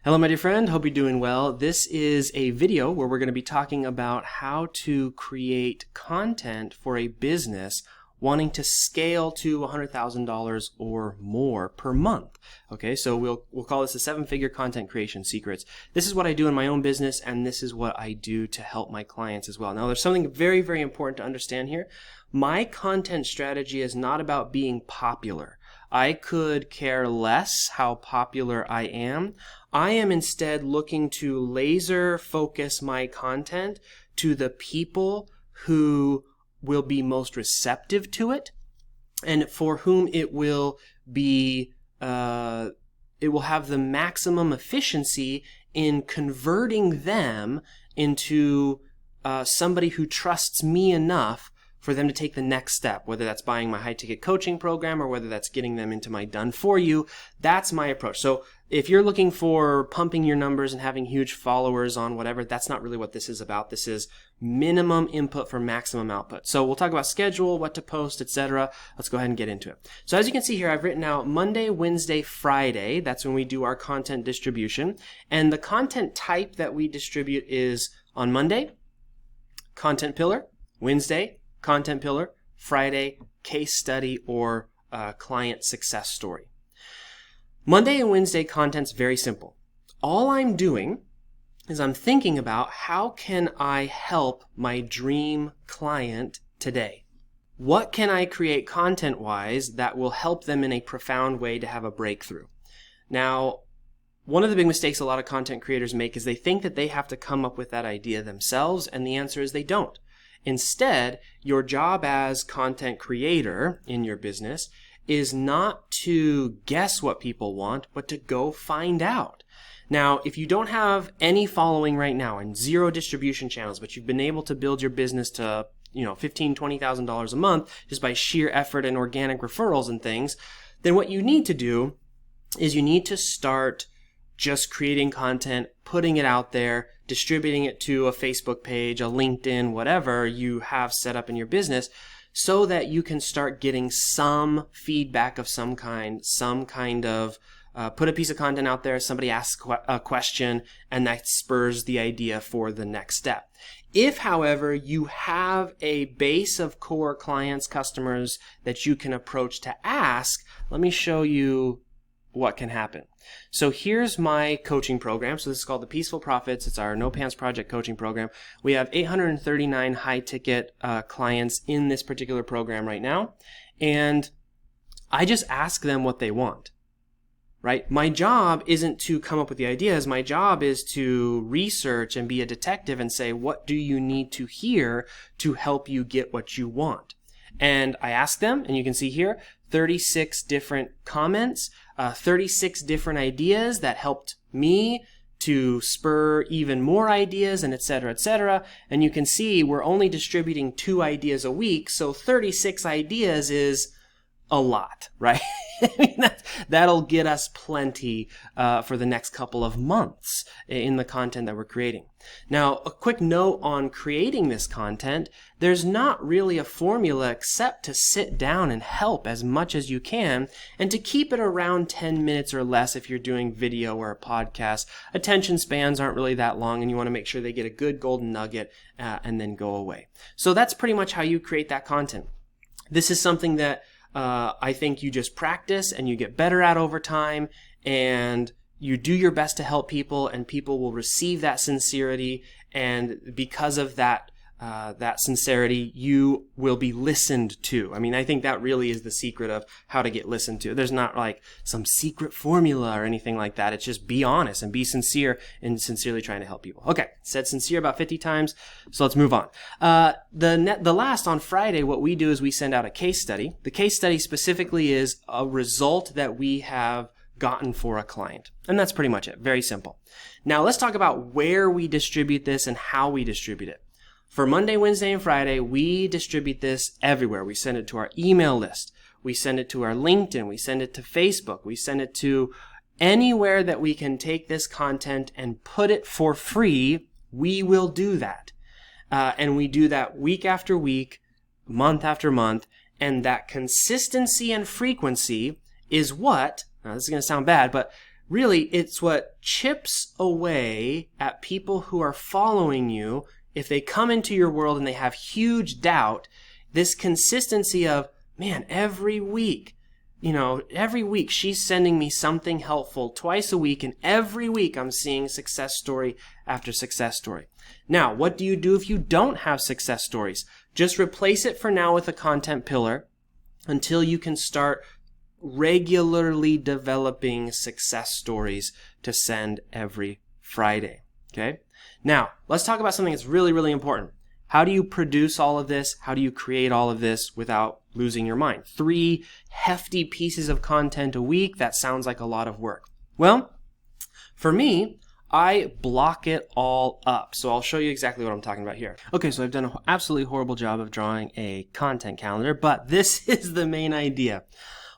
Hello, my dear friend. Hope you're doing well. This is a video where we're going to be talking about how to create content for a business wanting to scale to $100,000 or more per month. Okay, so we'll call this the 7-figure content creation secrets. This is what I do in my own business, and this is what I do to help my clients as well. Now, there's something very, very important to understand here. My content strategy is not about being popular. I could care less how popular I am. I am instead looking to laser focus my content to the people who will be most receptive to it and for whom it will be it will have the maximum efficiency in converting them into somebody who trusts me enough for them to take the next step, whether that's buying my high-ticket coaching program or whether that's getting them into my done for you. That's my approach. So if you're looking for pumping your numbers and having huge followers on whatever, that's not really what this is about. This is minimum input for maximum output. So we'll talk about schedule, what to post, etc. Let's go ahead and get into it. So as you can see here, I've written out Monday, Wednesday, Friday. That's when we do our content distribution. And the content type that we distribute is on Monday, content pillar, Wednesday, content pillar, Friday, case study or client success story. Monday and Wednesday content's very simple. All I'm doing is I'm thinking about how can I help my dream client today? What can I create content-wise that will help them in a profound way to have a breakthrough? Now, one of the big mistakes a lot of content creators make is they think that they have to come up with that idea themselves, and the answer is they don't. Instead, your job as content creator in your business is not to guess what people want, but to go find out. Now, if you don't have any following right now and zero distribution channels, but you've been able to build your business to, $15,000, $20,000 a month just by sheer effort and organic referrals and things, then what you need to do is you need to start just creating content, putting it out there, distributing it to a Facebook page, a LinkedIn, whatever you have set up in your business, so that you can start getting some feedback of some kind of put a piece of content out there, somebody asks a question, and that spurs the idea for the next step. If, however, you have a base of core clients, customers that you can approach to ask, let me show you what can happen. So here's my coaching program. So this is called the Peaceful Profits. It's our No Pants Project coaching program. We have 839 high-ticket clients in this particular program right now. And I just ask them what they want, right? My job isn't to come up with the ideas. My job is to research and be a detective and say, what do you need to hear to help you get what you want? And I ask them, and you can see here, 36 different comments, 36 different ideas that helped me to spur even more ideas, and et cetera, et cetera. And you can see we're only distributing 2 ideas a week, so 36 ideas is a lot, right? I mean, that'll get us plenty for the next couple of months in the content that we're creating. Now, a quick note on creating this content, there's not really a formula except to sit down and help as much as you can and to keep it around 10 minutes or less if you're doing video or a podcast. Attention spans aren't really that long and you want to make sure they get a good golden nugget and then go away. So that's pretty much how you create that content. This is something that I think you just practice and you get better at over time, and you do your best to help people, and people will receive that sincerity, and because of that sincerity, you will be listened to. I mean, I think that really is the secret of how to get listened to. There's not like some secret formula or anything like that. It's just be honest and be sincere and sincerely trying to help people. Okay, said sincere about 50 times, so let's move on. The last on Friday, what we do is we send out a case study. The case study specifically is a result that we have gotten for a client. And that's pretty much it. Very simple. Now let's talk about where we distribute this and how we distribute it. For Monday, Wednesday, and Friday, we distribute this everywhere. We send it to our email list. We send it to our LinkedIn. We send it to Facebook. We send it to anywhere that we can take this content and put it for free. We will do that. And we do that week after week, month after month. And that consistency and frequency is what, now this is going to sound bad, but really, it's what chips away at people who are following you. If they come into your world and they have huge doubt, this consistency of, man, every week she's sending me something helpful twice a week, and every week I'm seeing success story after success story. Now, what do you do if you don't have success stories? Just replace it for now with a content pillar until you can start regularly developing success stories to send every Friday. Okay? Now, let's talk about something that's really, really important. How do you produce all of this? How do you create all of this without losing your mind? 3 hefty pieces of content a week, that sounds like a lot of work. Well, for me, I block it all up. So I'll show you exactly what I'm talking about here. Okay, so I've done an absolutely horrible job of drawing a content calendar, but this is the main idea.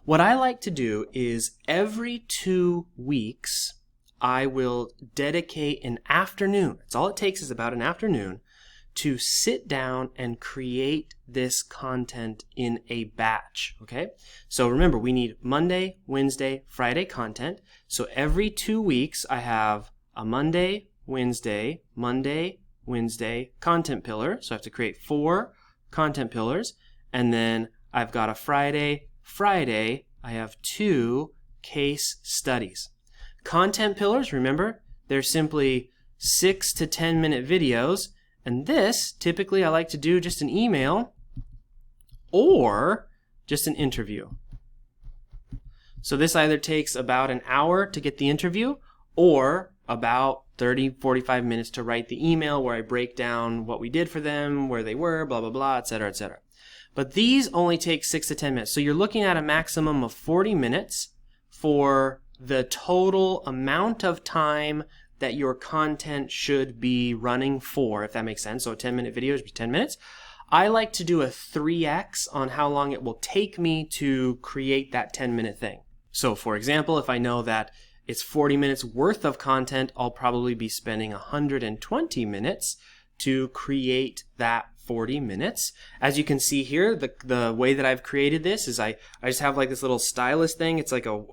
What I like to do is every 2 weeks, I will dedicate an afternoon. That's all it takes, is about an afternoon to sit down and create this content in a batch, okay? So remember, we need Monday, Wednesday, Friday content. So every 2 weeks, I have a Monday, Wednesday content pillar. So I have to create 4 content pillars. And then I've got a Friday, I have 2 case studies. Content pillars, remember, they're simply 6 to 10 minute videos. And this, typically I like to do just an email or just an interview. So this either takes about an hour to get the interview or about 30, 45 minutes to write the email where I break down what we did for them, where they were, blah, blah, blah, etc., etc. But these only take 6 to 10 minutes. So you're looking at a maximum of 40 minutes for the total amount of time that your content should be running for, if that makes sense. So a 10-minute video should be 10 minutes. I like to do a 3x on how long it will take me to create that 10-minute thing. So for example, if I know that it's 40 minutes worth of content, I'll probably be spending 120 minutes to create that 40 minutes. As you can see here, the way that I've created this is I just have like this little stylus thing. It's like a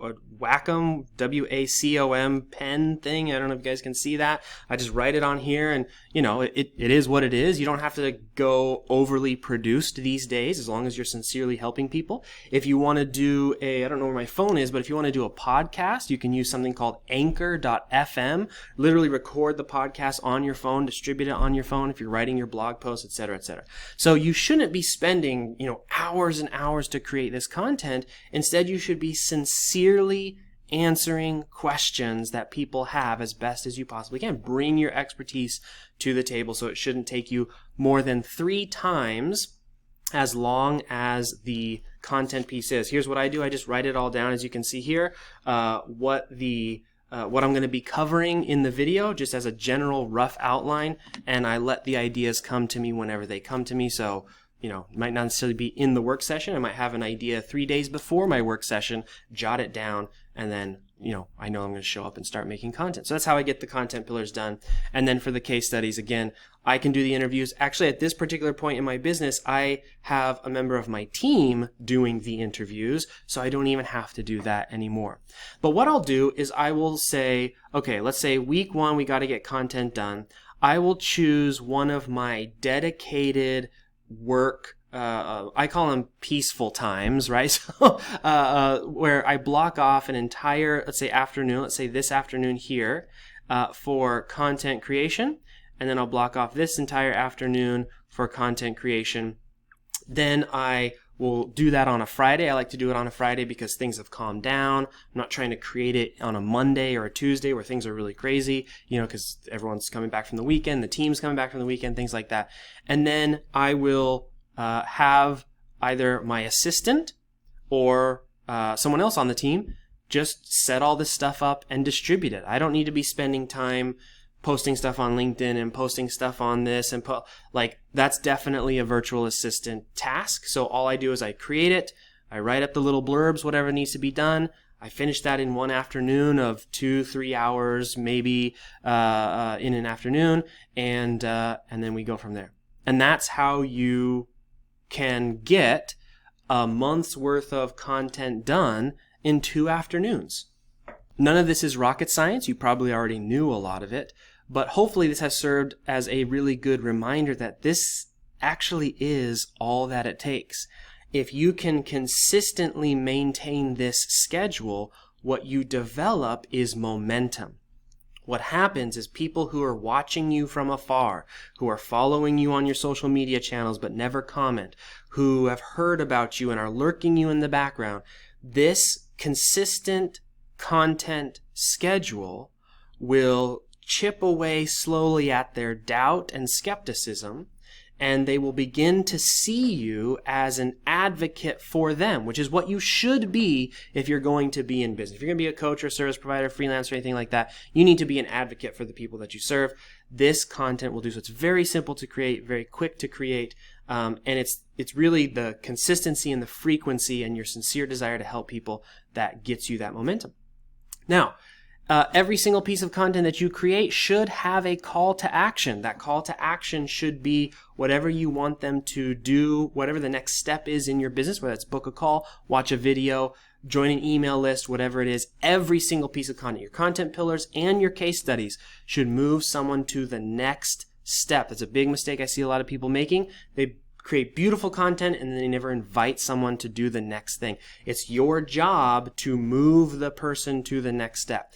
Wacom, W-A-C-O-M pen thing. I don't know if you guys can see that. I just write it on here, and it is what it is. You don't have to go overly produced these days as long as you're sincerely helping people. If you want to do I don't know where my phone is, but if you want to do a podcast, you can use something called Anchor.fm. Literally record the podcast on your phone, distribute it on your phone if you're writing your blog posts, etc., etc. So you shouldn't be spending, hours and hours to create this content. Instead, you should be sincerely answering questions that people have as best as you possibly can. Bring your expertise to the table, so it shouldn't take you more than 3 times as long as the content piece is. Here's what I do. I just write it all down, as you can see here, what I'm going to be covering in the video, just as a general rough outline, and I let the ideas come to me whenever they come to me. So, it might not necessarily be in the work session. I might have an idea 3 days before my work session, jot it down, and then, I know I'm going to show up and start making content. So that's how I get the content pillars done. And then for the case studies, again, I can do the interviews. Actually, at this particular point in my business, I have a member of my team doing the interviews, so I don't even have to do that anymore. But what I'll do is I will say, okay, let's say week 1, we got to get content done. I will choose one of my dedicated work, I call them peaceful times, right? So, where I block off an entire, let's say afternoon, let's say this afternoon here, for content creation. And then I'll block off this entire afternoon for content creation. Then I will do that on a Friday. I like to do it on a Friday because things have calmed down. I'm not trying to create it on a Monday or a Tuesday where things are really crazy, because everyone's coming back from the weekend, the team's coming back from the weekend, things like that. And then I will have either my assistant or someone else on the team just set all this stuff up and distribute it. I don't need to be spending time posting stuff on LinkedIn and posting stuff on this and that's definitely a virtual assistant task. So all I do is I create it, I write up the little blurbs, whatever needs to be done. I finish that in one afternoon of 2-3 hours, maybe in an afternoon, and then we go from there. And that's how you can get a month's worth of content done in 2 afternoons. None of this is rocket science. You probably already knew a lot of it, but hopefully this has served as a really good reminder that this actually is all that it takes. If you can consistently maintain this schedule, what you develop is momentum. What happens is people who are watching you from afar, who are following you on your social media channels but never comment, who have heard about you and are lurking you in the background, this consistent content schedule will chip away slowly at their doubt and skepticism, and they will begin to see you as an advocate for them, which is what you should be if you're going to be in business. If you're going to be a coach or service provider, freelancer, or anything like that, you need to be an advocate for the people that you serve. This content will do so. It's very simple to create, very quick to create, and it's really the consistency and the frequency and your sincere desire to help people that gets you that momentum. Now, every single piece of content that you create should have a call to action. That call to action should be whatever you want them to do, whatever the next step is in your business, whether it's book a call, watch a video, join an email list, whatever it is. Every single piece of content, your content pillars and your case studies should move someone to the next step. That's a big mistake I see a lot of people making. They create beautiful content and then they never invite someone to do the next thing. It's your job to move the person to the next step.